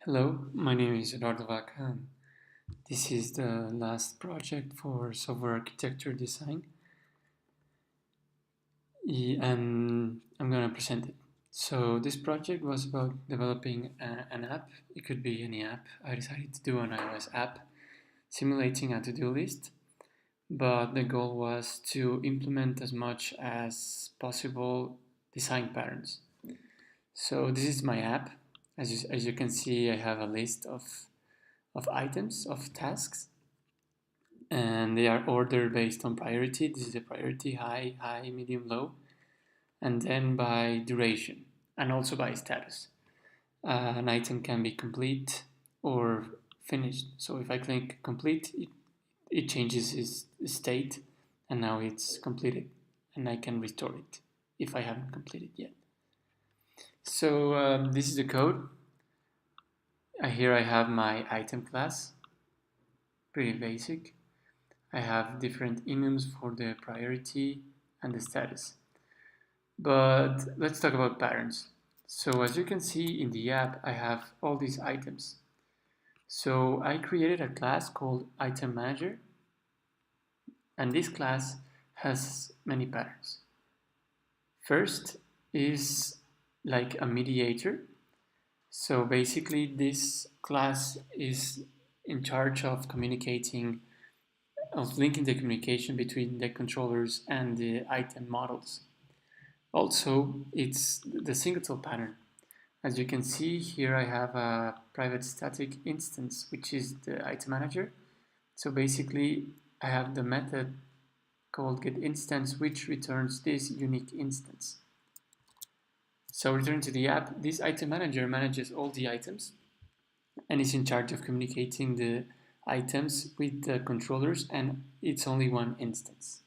Hello, my name is Eduardo Vaca, and this is the last project for software architecture design, and I'm going to present it. So this project was about developing an app. It could be any app. I decided to do an iOS app simulating a to-do list, but the goal was to implement as much as possible design patterns. So this is my app. As you can see, I have a list of items, of tasks, and they are ordered based on priority. This is the priority: high, high, medium, low, and then by duration and also by status. An item can be complete or finished. So if I click complete, it changes its state, and now it's completed, and I can restore it if I haven't completed yet. So this is the code. Here I have my item class, pretty basic. I have different enums for the priority and the status. But let's talk about patterns. So as you can see in the app, I have all these items. So I created a class called Item Manager, and this class has many patterns. First is like a mediator. So basically this class is in charge of linking the communication between the controllers and the item models. Also, it's the Singleton pattern. As you can see here, I have a private static instance, which is the item manager. So basically, I have the method called getInstance, which returns this unique instance. So returning to the app, this item manager manages all the items and is in charge of communicating the items with the controllers, and it's only one instance.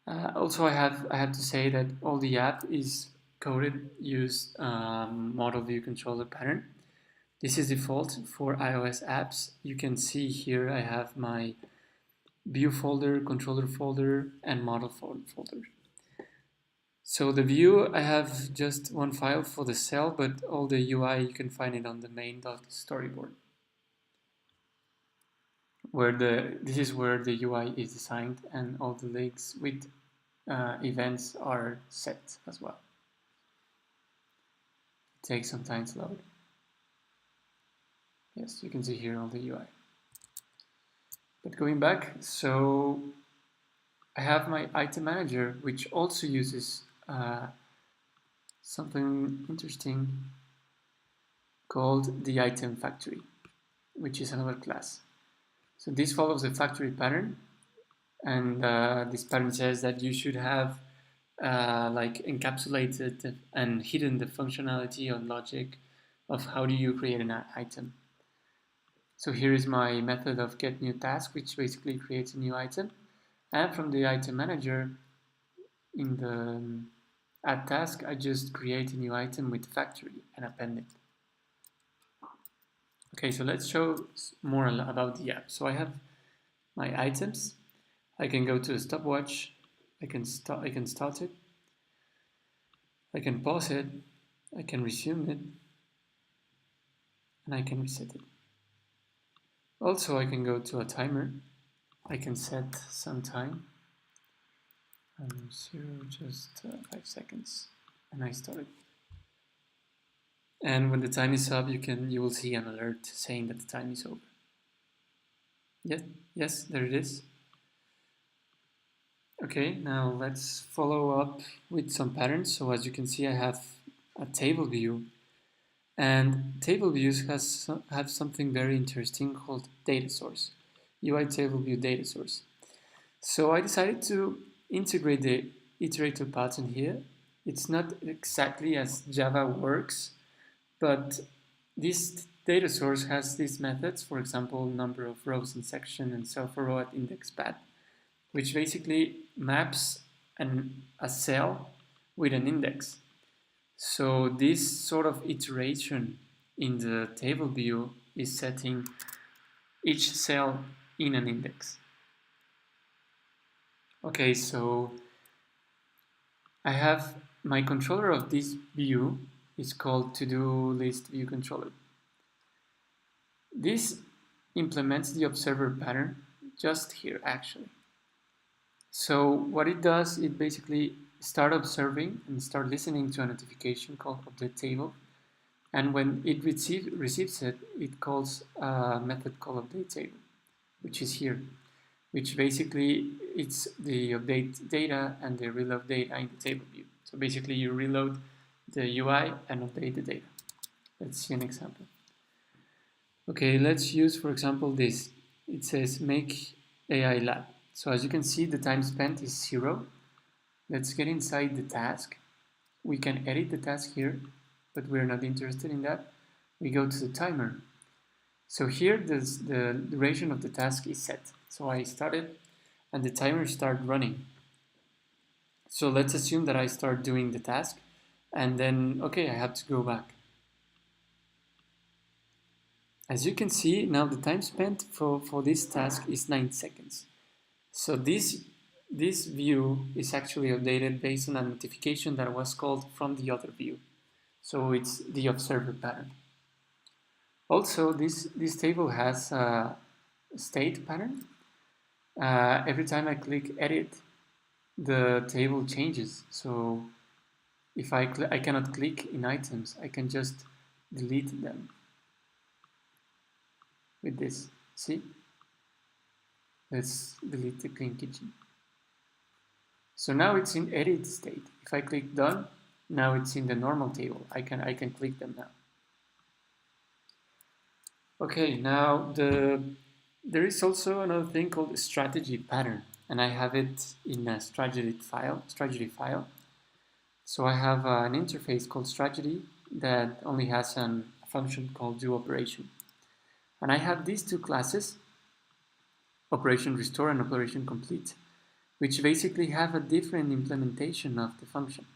Also, I have to say that all the app is coded use model view controller pattern. This is default for iOS apps. You can see here I have my view folder, controller folder, and model folder. So the view, I have just one file for the cell, but all the UI you can find it on the main.storyboard, where this is where the UI is designed and all the links with events are set as well. It takes some time to load. Yes, you can see here all the UI. But going back, so I have my item manager, which also uses something interesting called the item factory, which is another class. So this follows the factory pattern, and this pattern says that you should have like encapsulated and hidden the functionality or logic of how do you create an item. So here is my method of getNewTask, which basically creates a new item. And from the item manager, in the add task, I just create a new item with factory and append it. Okay, so let's show more about the app. So I have my items. I can go to a stopwatch. I can start it. I can pause it. I can resume it. And I can reset it. Also, I can go to a timer. I can set some time. 0, just 5 seconds, and I start it. And when the time is up, you will see an alert saying that the time is over. Yes, there it is. Okay, now let's follow up with some patterns. So as you can see, I have a table view, and table views have something very interesting called data source, UI table view data source. So I decided to integrate the iterator pattern here. It's not exactly as Java works, but this data source has these methods, for example, number of rows in section and self-row at index path, which basically maps a cell with an index. So this sort of iteration in the table view is setting each cell in an index. Okay, so I have my controller of this view is called ToDoList view controller. This implements the observer pattern just here actually. So what it does, it basically start observing and start listening to a notification called update table. And when it receives it, it calls a method called update table, which is here, which basically it's the update data and the reload data in the table view. So basically you reload the UI and update the data. Let's see an example. Okay, let's use, for example, this. It says make AI lab. So as you can see, the time spent is 0. Let's get inside the task. We can edit the task here, but we're not interested in that. We go to the timer. So here the duration of the task is set. So I started and the timer started running. So let's assume that I start doing the task and then, okay, I have to go back. As you can see, now the time spent for this task is 9 seconds. So this view is actually updated based on a notification that was called from the other view. So it's the observer pattern. Also, this table has a state pattern. Every time I click edit, the table changes. So if I cannot click in items, I can just delete them with this. See? Let's delete the clean kitchen. So now it's in edit state. If I click done, now it's in the normal table. I can click them now. Okay, now there is also another thing called strategy pattern, and I have it in a strategy file. So I have an interface called strategy that only has a function called do operation. And I have these two classes, operation restore and operation complete, which basically have a different implementation of the function.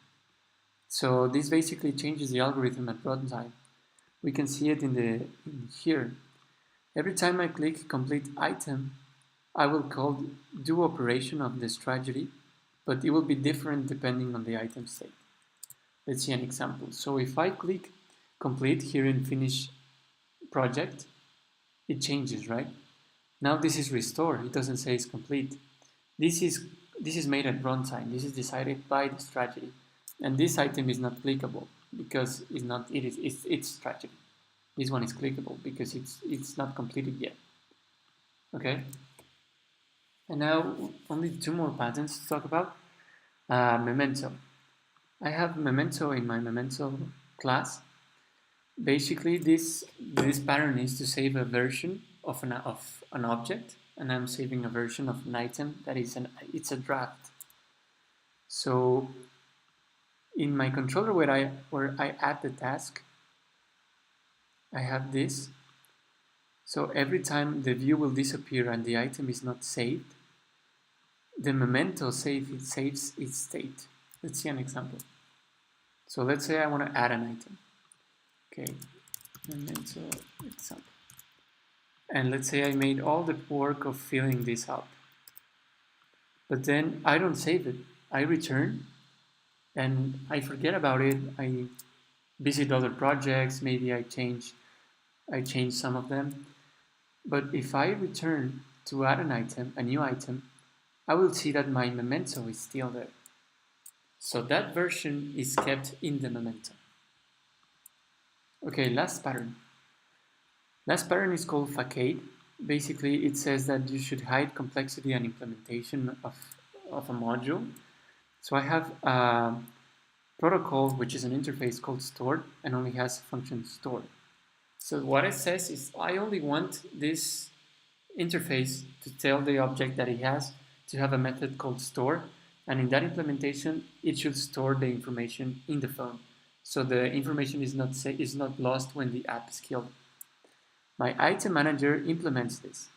So this basically changes the algorithm at runtime. We can see it in here. Every time I click complete item, I will call do operation of the strategy, but it will be different depending on the item state. Let's see an example. So if I click complete here in finish project, it changes, right? Now this is restore. It doesn't say it's complete. This is made at runtime. This is decided by the strategy, and this item is not clickable because it's strategy. This one is clickable because it's not completed yet. Okay. And now only 2 more patterns to talk about. Memento. I have Memento in my Memento class. Basically, this pattern is to save a version of an object, and I'm saving a version of an item that is it's a draft. So in my controller where I add the task, I have this. So every time the view will disappear and the item is not saved, the Memento saves its state. Let's see an example. So let's say I want to add an item. Okay, Memento example. And let's say I made all the work of filling this up. But then I don't save it. I return and I forget about it. I visit other projects, maybe I change some of them. But if I return to add an item, a new item, I will see that my Memento is still there. So that version is kept in the Memento. Okay, last pattern. Last pattern is called facade. Basically, it says that you should hide complexity and implementation of a module. So I have a protocol, which is an interface called store and only has function store. So what it says is I only want this interface to tell the object that it has to have a method called store, and in that implementation it should store the information in the phone. So the information is not lost when the app is killed. My item manager implements this.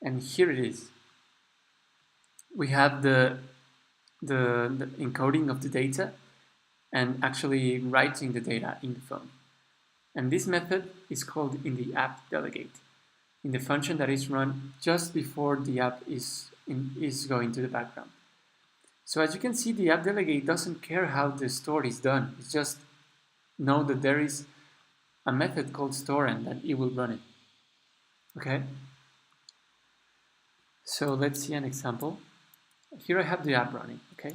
And here it is. We have the encoding of the data and actually writing the data in the phone. And this method is called in the app delegate, in the function that is run just before the app is going to the background. So as you can see, the app delegate doesn't care how the store is done. It's just know that there is a method called store and that it will run it. Okay, so let's see an example. Here I have the app running, okay?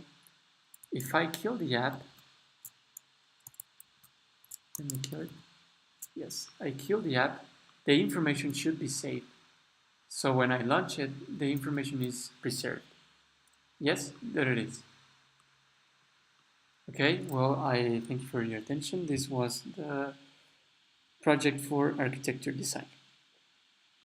If I kill the app, let me kill it. Yes, I kill the app, the information should be saved. So when I launch it, the information is preserved. Yes, there it is. Okay, well, I thank you for your attention. This was the project for architecture design.